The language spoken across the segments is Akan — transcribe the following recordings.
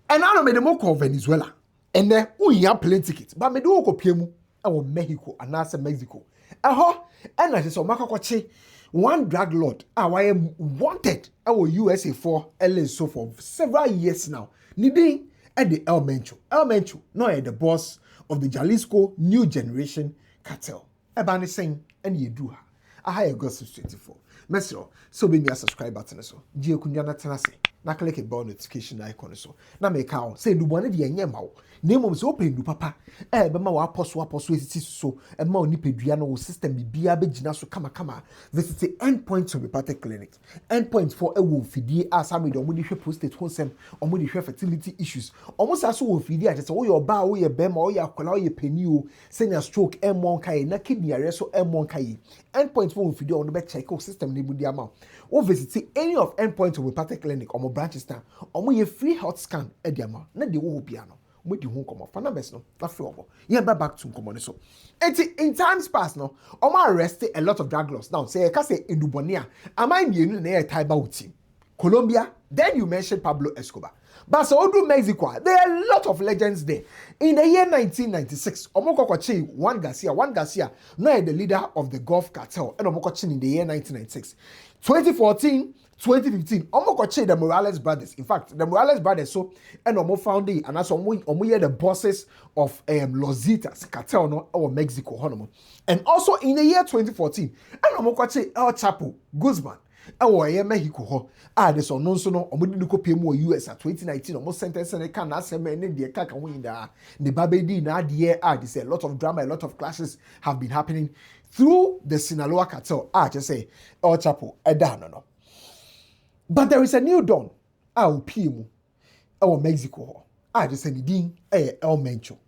And I made them call Venezuela. And then we have plane tickets. But me do go piemu and Mexico and also Mexico. And I said, Makakoche, one drug lord, I am wanted our USA for LSO for several years now. Needing at the MENCHO. MENCHO, no, the boss of the Jalisco New Generation Cartel. Ebani saying, and you do her. I have August 24. Mesro, so be me a subscribe button so. Gio kunyana tenase. Na click a bell notification icon so. Na make out say do one di enye ma wo. Name of so open do papa. Be ma wa apostle eti so. E ma oni pedua no system bibia be gina so kama. Visit the endpoint to Unported clinic. Endpoint for a wo fidie asa me do mo di hwe prostate honsem, omo di hwe fertility issues. Omo sa so wo fidie ate say wo your ba wo ye be ma wo ye akola wo ye pani o. Senior stroke M1 kai na kidney arrest so M1 kai. Endpoint for wo fidie on be check system ni budi ama. Or visit any of endpoints of Unported clinic or more branches now, or more free health scan at the amount. Not the whole piano. With the home come off. Fanabes no, not free over. Yeah, back to common so. In times past no, Oma arrested a lot of drug lords. Now say I can say in Dubonia, am I in the Taiba team? Colombia, then you mentioned Pablo Escobar. But so do Mexico, there are a lot of legends there. In the year 1996, Omokokochi, Juan Garcia, now the leader of the Gulf Cartel, and Omokochi in the year 1996. 2014, 2015, Omokochi, the Morales brothers. In fact, the Morales brothers, so, and Omo found it, and also Omo the bosses of Los Zetas Cartel, no, or Mexico, Honomo. And also in the year 2014, and Omokochi El Chapo Guzman. Mexico this on non so no omudi PM US at 2019 almost sentence and can asem ne de kaka win da the babedi na de this a lot of drama, a lot of clashes have been happening through the Sinaloa cartel. Just say El Chapo no. But there is a new dawn PM Mexico just say the din El Mencho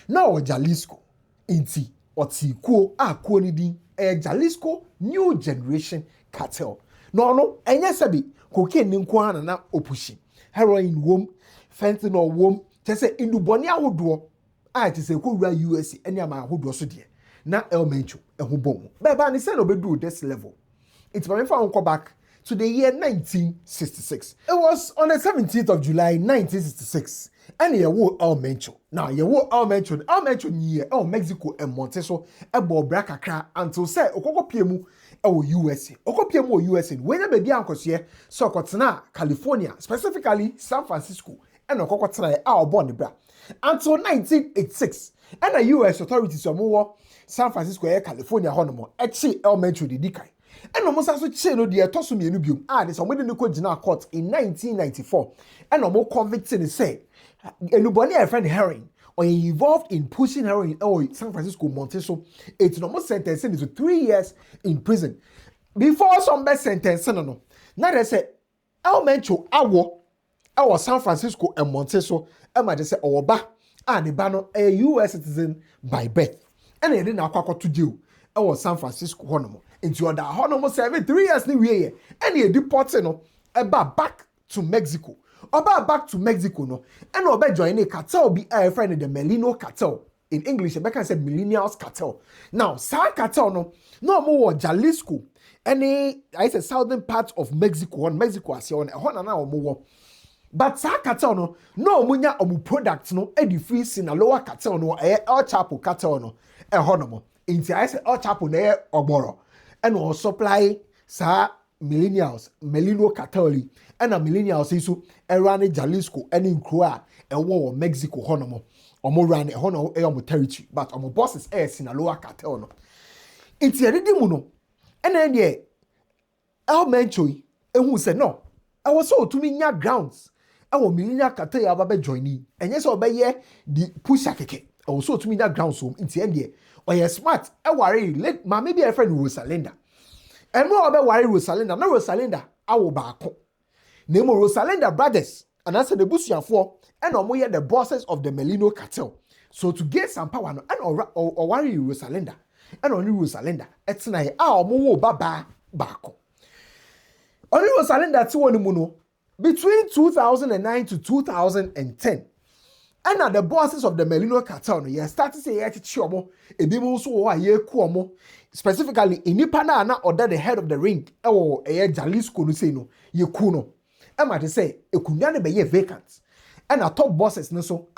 now Jalisco inti otikuo kuo ni din Jalisco New Generation Cartel. No, enye sabi cocaine nkwa na opushi. Heroin wom, fentanyl wom, say induboni ahodo say ko wura USA ene ama ahodo so de. Na El Mencho eho bom. Beba ni say no bedu this level. It's by me back to the year 1966. It was on the 17th of July 1966. And ye wo El Mencho. Now ye wo El Mencho ni Mexico and Monteso ebo bra kakra until say okoko piemu USA. Okoko piemu USA. When you be ankosie so kotena California, specifically San Francisco, and okoko tena born the bra. Until 1986. And the US authorities omo San Francisco California honomo echi El Mencho di dikai. And almost also cheno the etosu mienu biom. This somebody no jina court in 1994. And almost convicted and say anybody a friend heroin or involved in pushing heroin in San Francisco Monteso, it's almost sentenced to 3 years in prison. Before some best sentence, no. Now they say El Mencho our San Francisco and Monteso, Emma just say ba the bano a US citizen by birth. And they didn't akwa to do our San Francisco honomo. Into other honomo 3 years ni we and he deported no back to Mexico. Oba back to Mexico no and oba join a cartel be a friend of the Melino cartel. In English, I can say millennials cartel. Now, Sa cartel no more Jalisco. Any I said southern part of Mexico as you on more. But Sa cartel no munya omu products no edi free Sinaloa cartel no El Chapo cartel no honomo. Inti I said El Chapo ne oboro. And will supply Sa millennials, Melino cartel and a millennials isu erane Jalisco and in Croa and war Mexico honomo. Omo ran hono omo territory, but omo bosses Sinaloa cartel no. Inti edimuno. And then yeah, El Mencho who said no. I was so to me grounds. I will millennial cartel ababe joining. And yes, obey the push keke. I was so to me grounds home in the end. Or you're smart, I worry, let my maybe a friend Rosalinda. And more about worry Rosalinda, no Rosalinda, I will back. Name Rosalinda brothers, and answer the Bussian for, and or the bosses of the Melino cartel. So to get some power, and or worry Rosalinda, and only Rosalinda, it's night, our more baba back. Only Rosalinda 2 between 2009 to 2010. And now the bosses of the Melino cartel, no, started to say, specifically in Nipana or the head of the ring, or Jalisco, no say no, ye kuno. I might say, a kunyane be vacant. and a top bosses no so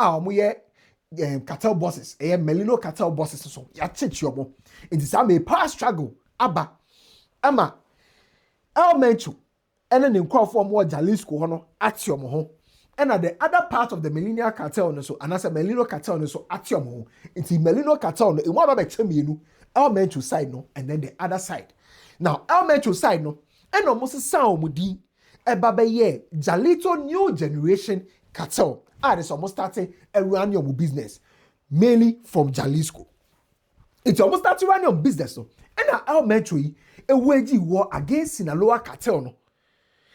cartel bosses Melino cartel bosses so ya chichiomo it is a power struggle aba ama MENCHO ene ne nkrofo mo Jalisco ho no atiomo ho and at the other part of the Melino cartel no so anasa Melino cartel no so atiomo ho inti Melino cartel no e mo aba be chemienu MENCHO side no and then the other side now MENCHO side no eno mo sesa omudi eba be ye Jalito new generation cartel is almost starting a run your business mainly from Jalisco. It's almost starting run your business so and MENCHO a wage war against Sinaloa cartel no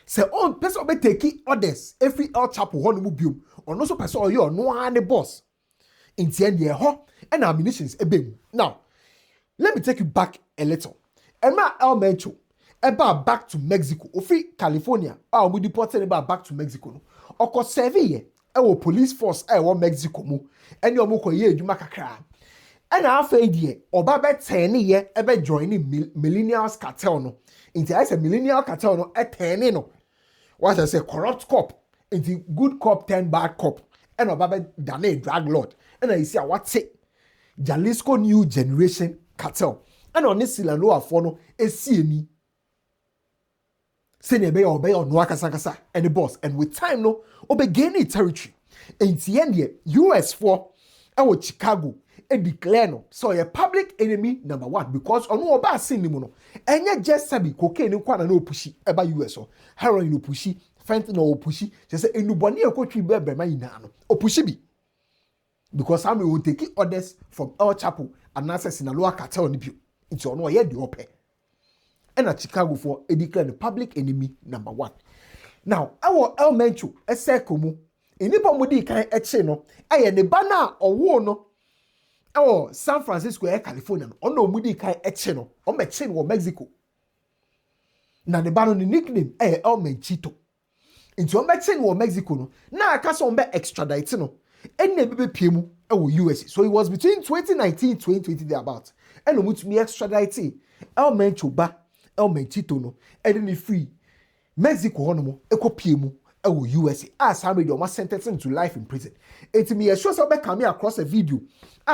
say on person be taking orders every El Chapo one mubium or no so person you no one the boss in the end year ho and ammunitions ebem. Now let me take you back a little. Emma MENCHO about back to Mexico ofi California we deported about back to Mexico no oko serve our police force Mexico mu and your moko ye adwuma kakra and after die oba be 10 ye ebe join millennials cartel no into I say millennial cartel no 10 no what I say corrupt cop into good cop 10 bad cop and oba be dane drug lord and I say what say Jalisco new generation cartel and on this Sinaloa for no esieni senior be obey on wakasakasa and the boss and with time no obe gain territory in the end US for our Chicago and declare no so a public enemy number 1 because on no oba sin no enye just sabi cocaine kwana no pushi eba US o heroin no pushi fentanyl no pushi just say enuboni ekotwi be ma yina no opushi bi because am will take orders from El Chapo and answer Sinaloa cartel ni bio into ono ye de ope and at Chicago for a declare the public enemy number 1. Now, our MENCHO a circle inipa mudi kan eche no aye ne bana owo no our San Francisco California no ono mudi kan eche no o meche no Mexico. Na ne bana no nickname MENCHITO. Into o meche no Mexico no na aka so be extradite no enne bebe piemu US. So it was between 2019 2020 there about. And no mutumi extradite MENCHO ba MENCHITO no edeni free Mexico hono ekopiemu USA as somebody almost sentenced to life in prison. It me sure so be coming across a video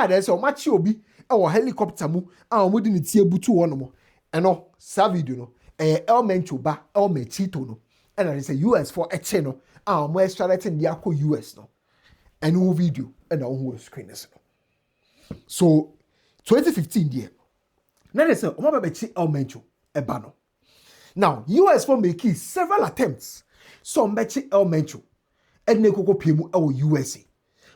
there's so much obi helicopter mu omudi ni tie butu hono mo eno sa video no MENCHO ba MENCHITO no and there is a US for a channel mo extraditing the akọ US no and video and on screen is no. So 2015 there now they say omo be MENCHO eba no. Now US for making several attempts some mechi MENCHO and ne koko piemu USA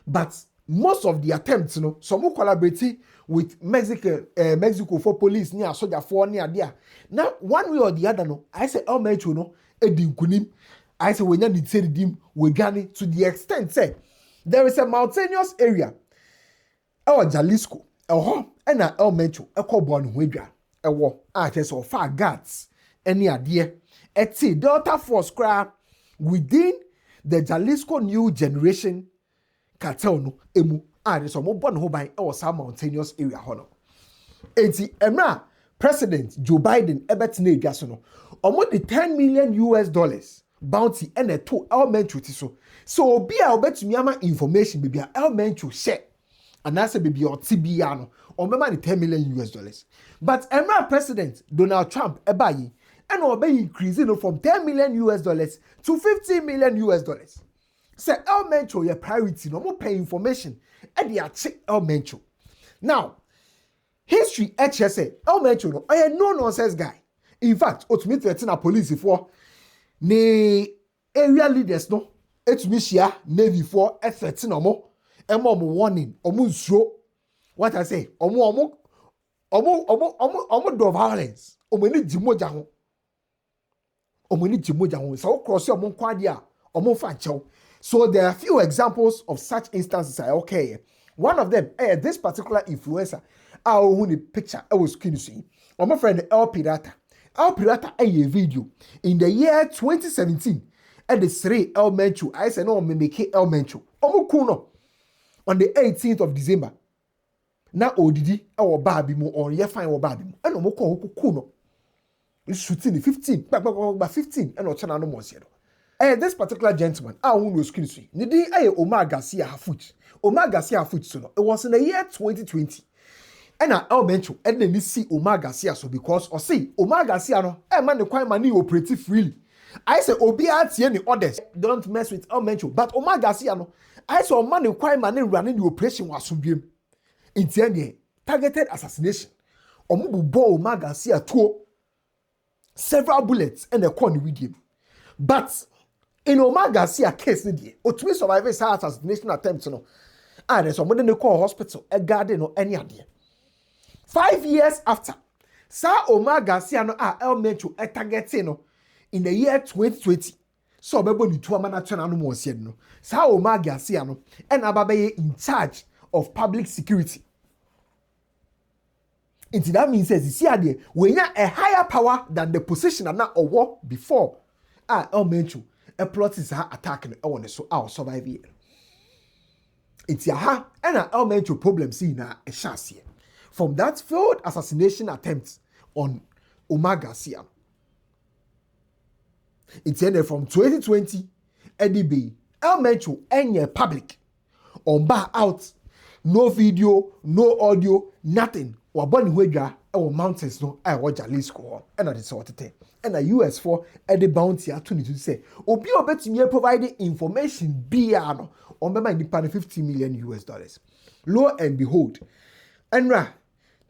but most of the attempts no some collaborating with Mexico for police near soldier for near there now one way or the other no I say MENCHO no edinkunim I say when you need to redeem we gani to the extent say there is a mountainous area Jalisco and MENCHO ekobon hwedwa ewo just so far guards any idea eti Delta Force cry within the Jalisco new generation cartel no emu so mo bon ho ban some mountainous area hono enti emra President Joe Biden ebetine edwaso no omo the $10 million bounty and a to MENCHO ti so obi a obetumi ama information bibia MENCHO share and that's a baby or TBA no or the $10 million but emra President Donald Trump ebayi and obey increasing from $10 million to $15 million. Say MENCHO your priority, no more pay information, and they are check MENCHO. Now, history HSA, MENCHO no, I no nonsense guy. In fact, ultimately, it's a police for ne area leaders no, it's Mishia Navy for F13 or more, and more warning, show what I say, omo do violence, omeni jimoja ho. So there are a few examples of such instances. Okay, one of them, this particular influencer, who the picture I was screen see. My friend El Pirata a video in the year 2017 at the 3 MENCHO. I said no, me make MENCHO. Kuno on the 18th of December. Now odidi our baby mo on ye fine our baby mo. And kuno. Shooting 15 and no channel no more. This particular gentleman, I won't know screen swing. Nidi Omar Garcia Hafut. Omar Garcia Hafut, so it was in the year 2020. And I mention, and then you see Omar Garcia, so because, or see, Omar Garcia, no, man, the quite money operative freely. I say, Obiati any orders, don't mess with mention, but Omar Garcia, no, I saw man, the quite money running the operation was subium. In the end, targeted assassination. Omubu bo Omar Garcia to several bullets and a corner with him. But in Omar Garcia case, Otumi survivors assassination attempts, no. And there's somebody in the call hospital, a garden or any idea. 5 years after, Sir Omar Garcia no MENCHO targeted no in the year 2020. So bebo ni tuwa mana tuna no mo said no. Sir Omar Garcia no and ababaye in charge of public security. Into that means says see ade when you a higher power than the position and not war before. MENCHO a plot is attack no one so our survive here. It's ya and MENCHO problem see na a chance here. From that failed assassination attempt on Omar Garcia. It's ended from 2020, EDB, MENCHO, and public. On bar out, no video, no audio, nothing. Or Bonnie Wega, our mountains, no, I watch Jalisco, and I sort of thing. And a US for Eddie Bounty opportunity to say, Obi obet me providing information beyond on my independent $50 million. Lo and behold, Enra.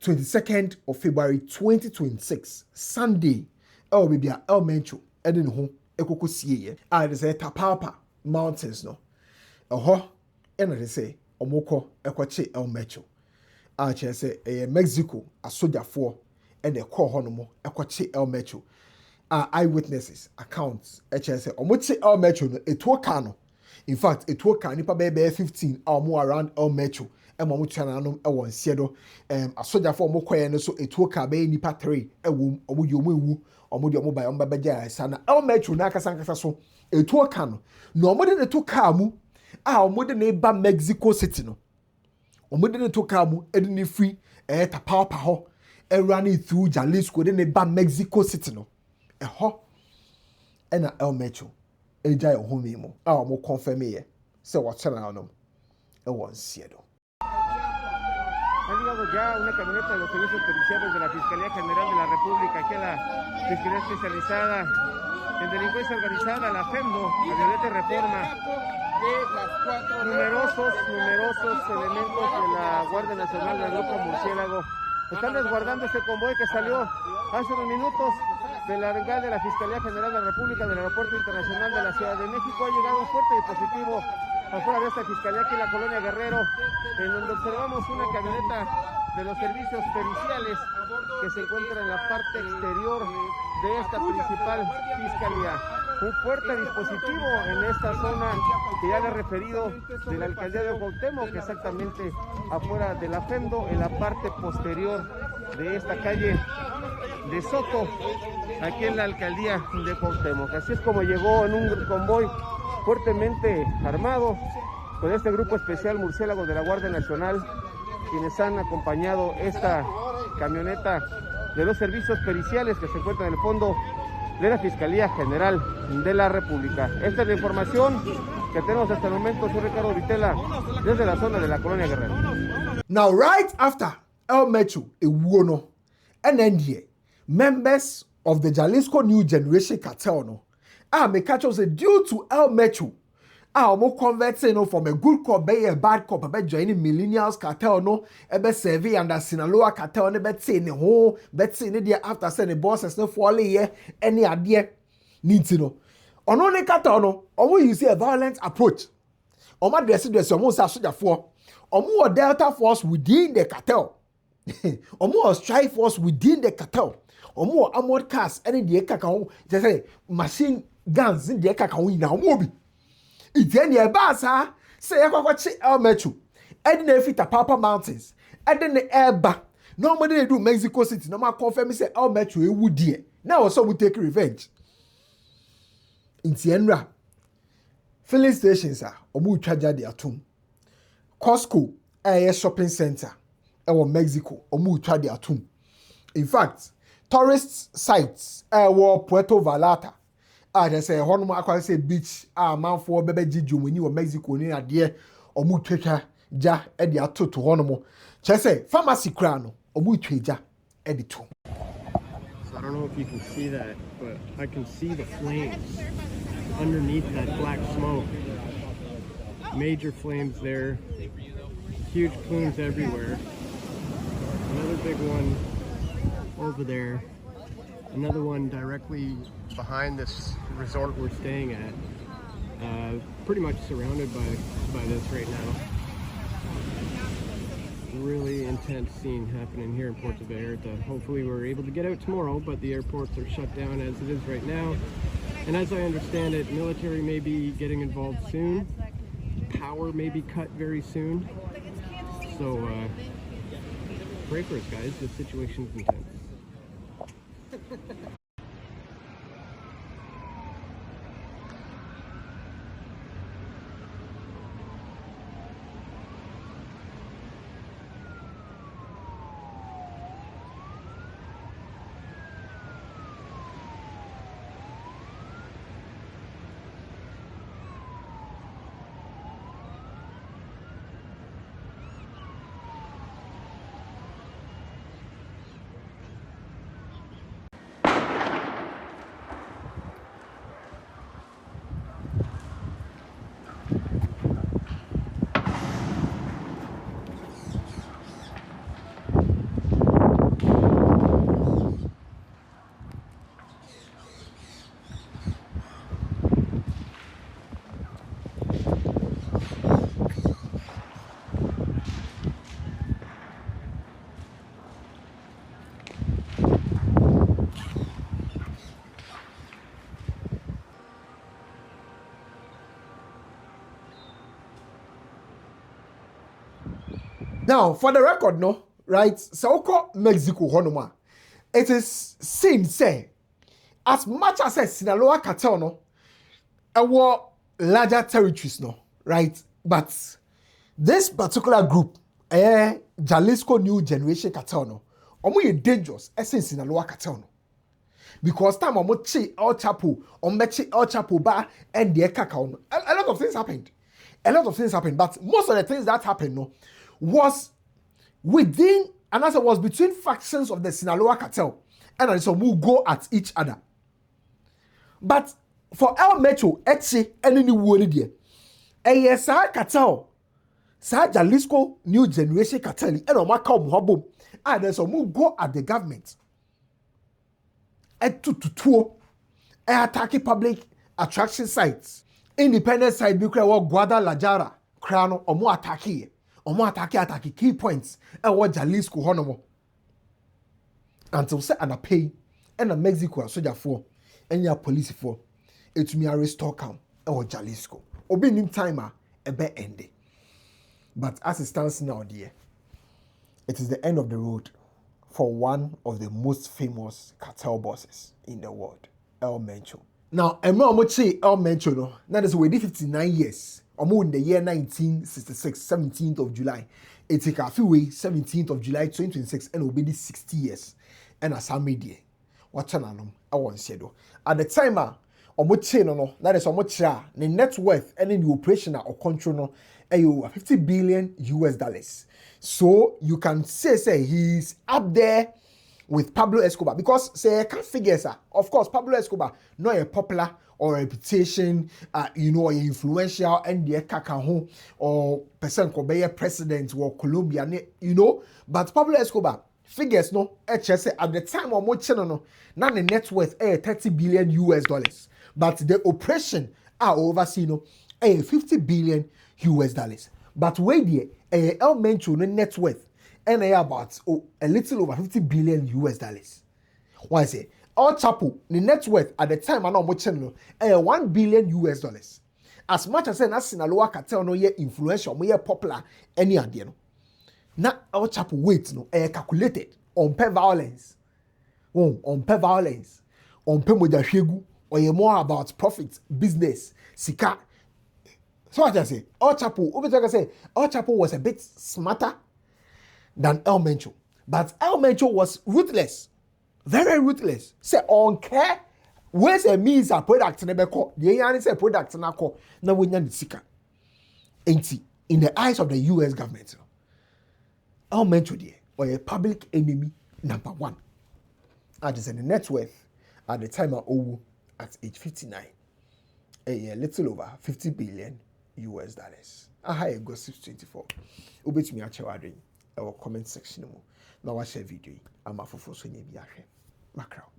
22nd of February 2026, Sunday, MENCHO, Eden home, Ekoko Siye, I say Tapapa Mountains, no. And I say, Omoko, Ekwache MENCHO. I say, Mexico, a soldier for, and a call honomo, Ekwache MENCHO. Eyewitnesses, accounts, say, Omoche MENCHO, a Tuakano. In fact, a Tuaka, Nipa Baby 15 or more around MENCHO. Emu chana no ewo nsiedo a soldier for mo kwaye no so etuoka be nipa 3 ewu omo di omo ewu omo di omo ba omo beja asa na MENCHO na akasa so etuoka no omo de to car mu omo de na ba Mexico City no omo de to car mu edi ni free tapapa ho running through Jalisco de na ba Mexico City no ho na MENCHO eja yo ho mi mo omo confirm ye say what chana no ewo nsiedo. Ha llegado ya una camioneta de los servicios periciales de la Fiscalía General de la República, aquí a la Fiscalía Especializada en Delincuencia Organizada, la FEMDO, la Violeta Reforma. Numerosos elementos de la Guardia Nacional del Grupo Murciélago están resguardando este convoy que salió hace unos minutos de la Bengal de la Fiscalía General de la República del Aeropuerto Internacional de la Ciudad de México. Ha llegado un fuerte dispositivo afuera de esta fiscalía aquí en la colonia Guerrero, en donde observamos una camioneta de los servicios periciales que se encuentra en la parte exterior de esta principal fiscalía. Un fuerte dispositivo en esta zona que ya le he referido de la alcaldía de Cuauhtémoc, exactamente afuera de la FEMDO, en la parte posterior de esta calle de Soto, aquí en la alcaldía de Cuauhtémoc. Así es como llegó en un convoy fuertemente armado con este grupo especial murciélago de la Guardia Nacional, quienes han acompañado esta camioneta de los servicios periciales que se encuentra en el fondo de la Fiscalía General de la República. Esta es la información que tenemos hasta el momento. Soy Ricardo Vitela desde la zona de la colonia Guerrero. Now, right after MENCHO Ewuono, NNDA, members of the Jalisco New Generation Cartel no, me catch us due to MENCHO. Omo converting no from a good cop be a bad cop be joining millennials cartel no be serve under Sinaloa cartel no be say ne ho be say ne there after say the bosses no fall here any ade need to know. Ono ne cartel no omo use a violent approach. Omo address omo say soldier for omo Delta force within the cartel. Omo strike force within the cartel. Omo armored cars any the kaka ho say machine guns in the kaka ho ina omo bi. It's any basa say yakwachi MENCHO. Edi na fit Papa Mountains. Edi na Eba. Normally they do Mexico City. No ma confirm say MENCHO ewu die. Now also we take revenge. In Tienra. Filling stations are omu twaja de atom. Costco shopping center ewo Mexico omu twa de atom. In fact, tourist sites Puerto Vallarta just say hɔnom akwa say beach manfo bɛbɛ gigi omuni wɔ Mexico ni adeɛ ɔmo twetwa ja e de atoto hɔnom kyɛ sɛ pharmacy kra no ɔmo twetwa e de to. So I don't know if you can see that, but I can see the flames underneath that black smoke. Major flames there, huge plumes everywhere. Another big one over there. Another one directly behind this resort we're staying at. Pretty much surrounded by this right now. Really intense scene happening here in Puerto Vallarta. Hopefully we're able to get out tomorrow, but the airports are shut down as it is right now. And as I understand it, military may be getting involved soon. Power may be cut very soon. So pray for us, guys. The situation is intense. Now, for the record, no, right? So, Mexico, Honoma, it is seen, say, as much as a Sinaloa cartel, no, our larger territories, no, right? But this particular group, Jalisco New Generation Cartel, no, omo dangerous, as in Sinaloa cartel, no. Because time omo chi El Chapo, omo El Chapo ba, and the cacao, no. A lot of things happened. A lot of things happened, but most of the things that happened, no, was within, and as it was between factions of the Sinaloa cartel, and so we go at each other. But for El MENCHO, Etche, and any word there, yes, cartel, Sa Jalisco New Generation Cartel, and on my come hobble, and so we go at the government. And to attacking public attraction sites, independent side, because Guadalajara, Crown, or more attacking. Omo attack key points and what Jalisco honomo until say an pay and a Mexico soldier for and your police for it me restore count or Jalisco obi nim timer a be ending. But as it stands now, dear, it is the end of the road for one of the most famous cartel bosses in the world, El MENCHO. Now, Omochi El MENCHO, no, that is within 59 years. In the year 1966, 17th of July. It take a few ways, 17th of July 2026, and will be 60 years. And as I made what channel I want to say though. At the time, no, that is the net worth and in the operation or control no, 50 billion US dollars. So you can say he's up there with Pablo Escobar, because say I can't figure of course Pablo Escobar not a popular or reputation, or influential and the kakaho or person ko be president or Colombia, but Pablo Escobar figures no HS at the time or more channel no, now the net worth 30 billion US dollars, but the operation are overseen 50 billion US dollars. But wait there, El MENCHO no net worth and about a little over 50 billion US dollars. Why say El Chapo, the net worth at the time I know more channel, 1 billion US dollars. As much as na Sinaloa cartel no ye influential, mo ye popular any idea no. Na El Chapo weight no calculated on per violence. On per violence, on per modahwegu, or ye more about profit, business, sika. So what I say, El Chapo, El Chapo was a bit smarter than El MENCHO, but El MENCHO was ruthless. Very ruthless. Say on care where's a means a product never call the answer product na call na wonya the sika enti in the eyes of the US government our mentor there or a public enemy number 1 at is in the net worth at the time of owu at age 59 a little over 50 billion US dollars a high gossip 24 ubet me achewadring our comment section mo na wa share video ama fofo so nya bi ahwe Magraheb